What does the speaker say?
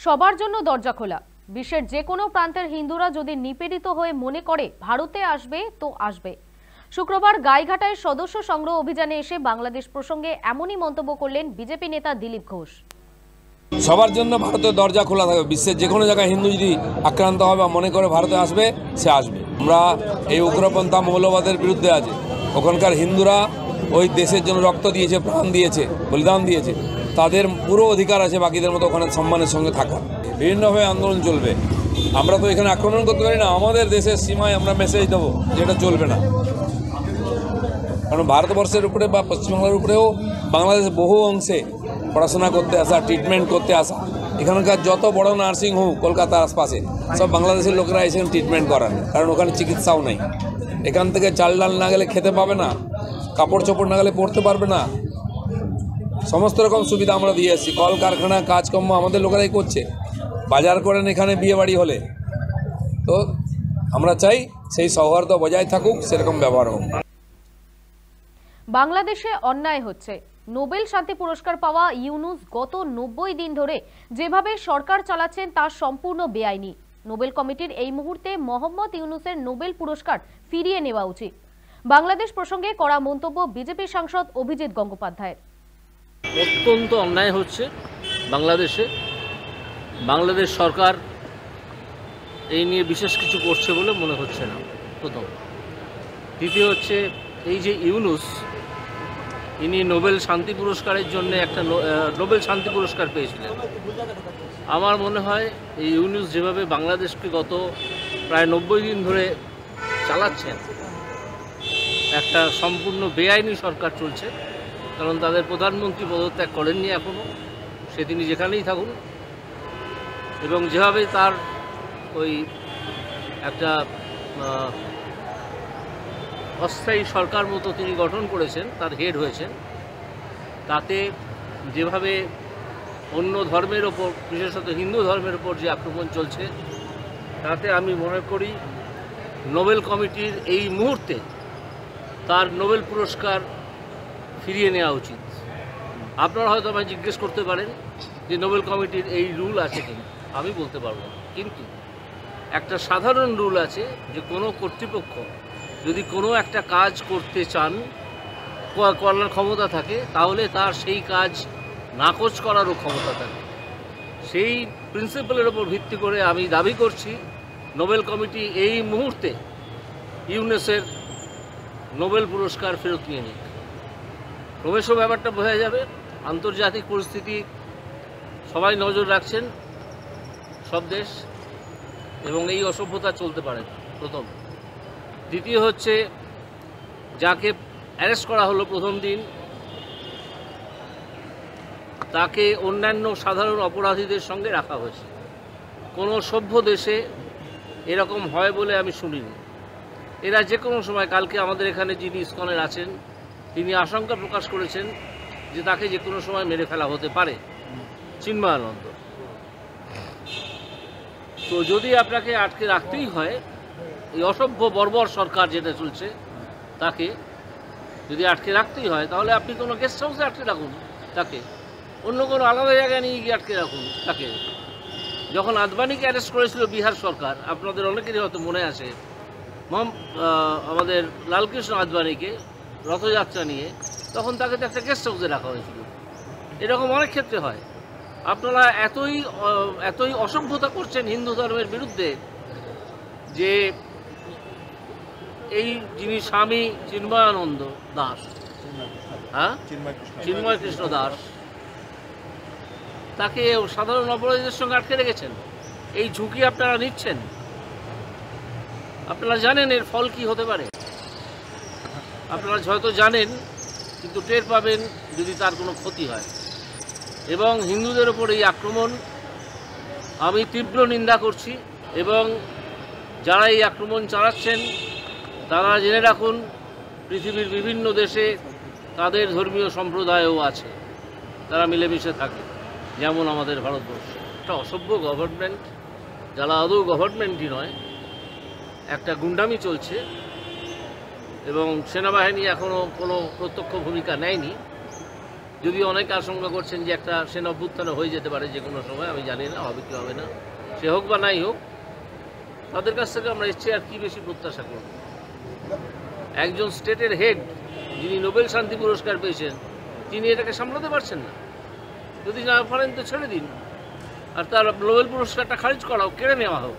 সবার জন্য দরজা খোলা। বিশ্বের যে কোনো প্রান্তের হিন্দুরা যদি নিপীড়িত হয়ে মনে করে ভারতে আসবে তো আসবে। শুক্রবার গাইঘাটায় সদস্য সংগ্রহ অভিযানে এসে বাংলাদেশ প্রসঙ্গে এমনই মন্তব্য করলেন বিজেপি নেতা দিলীপ ঘোষ। সবার জন্য ভারতের দরজা খোলা থাকবে। বিশ্বের যে কোনো জায়গায় হিন্দু যদি আক্রান্ত হবে বা মনে করে ভারতে আসবে, সে আসবে। আমরা এই উগ্রপন্থা মৌলবাদের বিরুদ্ধে আছি। ওখানকার হিন্দুরা ওই দেশের জন্য রক্ত দিয়েছে, প্রাণ দিয়েছে, বলিদান দিয়েছে। তাদের পুরো অধিকার আছে বাকিদের মতো ওখানে সম্মানের সঙ্গে থাকা। বিভিন্নভাবে আন্দোলন চলবে। আমরা তো এখানে আক্রমণ করতে পারি না। আমাদের দেশের সীমায় আমরা মেসেজ দেবো যেটা চলবে না। কারণ ভারতবর্ষের উপরে বা পশ্চিমবাংলার উপরেও বাংলাদেশের বহু অংশে পড়াশোনা করতে আসা, ট্রিটমেন্ট করতে আসা, এখানকার যত বড় নার্সিং হোম কলকাতার আশপাশে সব বাংলাদেশের লোকেরা এসে ট্রিটমেন্ট করান, কারণ ওখানে চিকিৎসাও নেই। এখান থেকে চাল ডাল না গেলে খেতে পাবে না, কাপড় চোপড় না গেলে পরতে পারবে না। সমস্ত রকম সুবিধা আমরা দিয়ে এসেছি। কল কারখানা কাজকর্ম আমাদের লোকেরাই করছে। বাজার করেন এখানে বিয়ে বাড়ি হলে। তো আমরা চাই সেই সৌহার্দ্য বজায় থাকুক, সেরকম ব্যবহার হোক। বাংলাদেশে অন্যায় হচ্ছে। নোবেল শান্তি পুরস্কার পাওয়া ইউনুস গত 90 দিন ধরে যেভাবে সরকার চালাচ্ছেন তা সম্পূর্ণ বেআইনি। নোবেল কমিটির এই মুহূর্তে মোহাম্মদ ইউনুসের নোবেল পুরস্কার ফিরিয়ে নেওয়া উচিত। বাংলাদেশ প্রসঙ্গে কড়া মন্তব্য বিজেপি সাংসদ অভিজিৎ গঙ্গোপাধ্যায়ের। অত্যন্ত অন্যায় হচ্ছে বাংলাদেশে। বাংলাদেশ সরকার এই নিয়ে বিশেষ কিছু করছে বলে মনে হচ্ছে না, প্রথম। দ্বিতীয় হচ্ছে, এই যে ইউনুস, ইনি নোবেল শান্তি পুরস্কারের জন্য একটা নোবেল শান্তি পুরস্কার পেয়েছিলেন। আমার মনে হয় এই ইউনুস যেভাবে বাংলাদেশকে গত প্রায় 90 দিন ধরে চালাচ্ছেন, একটা সম্পূর্ণ বেআইনি সরকার চলছে। কারণ তাদের প্রধানমন্ত্রী পদত্যাগ করেননি এখনও, সে তিনি যেখানেই থাকুন। এবং যেভাবে তার ওই একটা অস্থায়ী সরকার মতো তিনি গঠন করেছেন, তার হেড হয়েছেন, তাতে যেভাবে অন্য ধর্মের ওপর, বিশেষত হিন্দু ধর্মের ওপর যে আক্রমণ চলছে, তাতে আমি মনে করি নোবেল কমিটির এই মুহূর্তে তার নোবেল পুরস্কার ফিরিয়ে নেওয়া উচিত। আপনারা হয়তো আমায় জিজ্ঞেস করতে পারেন যে নোবেল কমিটির এই রুল আছে কিনা। আমি বলতে পারবো না, কিন্তু একটা সাধারণ রুল আছে যে কোনো কর্তৃপক্ষ যদি কোনো একটা কাজ করতে চান, করার ক্ষমতা থাকে, তাহলে তার সেই কাজ নাকচ করারও ক্ষমতা থাকে। সেই প্রিন্সিপালের ওপর ভিত্তি করে আমি দাবি করছি নোবেল কমিটি এই মুহূর্তে ইউনুসের নোবেল পুরস্কার ফেরত নিয়ে নিক। ক্রমেশ ব্যাপারটা বোঝা যাবে। আন্তর্জাতিক পরিস্থিতি সবাই নজর রাখছেন, সব দেশ, এবং এই অসভ্যতা চলতে পারে, প্রথম। দ্বিতীয় হচ্ছে, যাকে অ্যারেস্ট করা হলো প্রথম দিন, তাকে অন্যান্য সাধারণ অপরাধীদের সঙ্গে রাখা হয়েছে। কোনো সভ্য দেশে এরকম হয় বলে আমি শুনিনি। এরা যে কোনো সময়, কালকে আমাদের এখানে যিনি ইসকনের আছেন, তিনি আশঙ্কা প্রকাশ করেছেন যে তাকে যে কোনো সময় মেরে ফেলা হতে পারে, চিন্ময়ানন্দ। তো যদি আপনাকে আটকে রাখতেই হয়, এই অসভ্য বর্বর সরকার যেটা চলছে, তাকে যদি আটকে রাখতেই হয়, তাহলে আপনি কোনো গেস্ট হাউসে আটকে রাখুন তাকে, অন্য কোনো আলাদা জায়গায় নিয়ে গিয়ে আটকে রাখুন তাকে। যখন আদবানিকে অ্যারেস্ট করেছিল বিহার সরকার, আপনাদের অনেকেরই হয়তো মনে আছে, আমাদের লালকৃষ্ণ আদবানিকে রথযাত্রা নিয়ে, তখন তাকে তো একটা গেস্ট হাউসে রাখা হয়েছিল। এরকম অনেক ক্ষেত্রে হয়। আপনারা এতই অসভ্যতা করছেন হিন্দু ধর্মের বিরুদ্ধে যে এই যিনি স্বামী চিন্ময়ানন্দ দাস, চিন্ময় কৃষ্ণ দাস, তাকে সাধারণ অপরাধীদের সঙ্গে আটকে রেখেছেন। এই ঝুঁকি আপনারা নিচ্ছেন। আপনারা জানেন এর ফল কি হতে পারে। আপনারা হয়তো জানেন, কিন্তু টের পাবেন যদি তার কোনো ক্ষতি হয়। এবং হিন্দুদের ওপর এই আক্রমণ আমি তীব্র নিন্দা করছি। এবং যারা এই আক্রমণ চালাচ্ছেন, তারা জেনে রাখুন পৃথিবীর বিভিন্ন দেশে তাদের ধর্মীয় সম্প্রদায়ও আছে, তারা মিলেমিশে থাকে, যেমন আমাদের ভারতবর্ষ। একটা অসভ্য গভর্নমেন্ট, যারা আদৌ গভর্নমেন্টই নয়, একটা গুন্ডামি চলছে। এবং সেনাবাহিনী এখনও কোনো প্রত্যক্ষ ভূমিকা নেয়নি। যদি অনেকে আশঙ্কা করছেন যে একটা সেনা অভ্যুত্থান হয়ে যেতে পারে যে কোনো সময়, আমি জানি না হবে কি হবে না, সে হোক বা নাই হোক, তাদের কাছ থেকে আমরা এর চেয়ে আর কি বেশি প্রত্যাশা করব। একজন স্টেটের হেড যিনি নোবেল শান্তি পুরস্কার পেয়েছেন, তিনি এটাকে সামলাতে পারছেন না। যদি না পারেন তো ছেড়ে দিন, আর তার নোবেল পুরস্কারটা খারিজ করা হোক, কেড়ে নেওয়া হোক।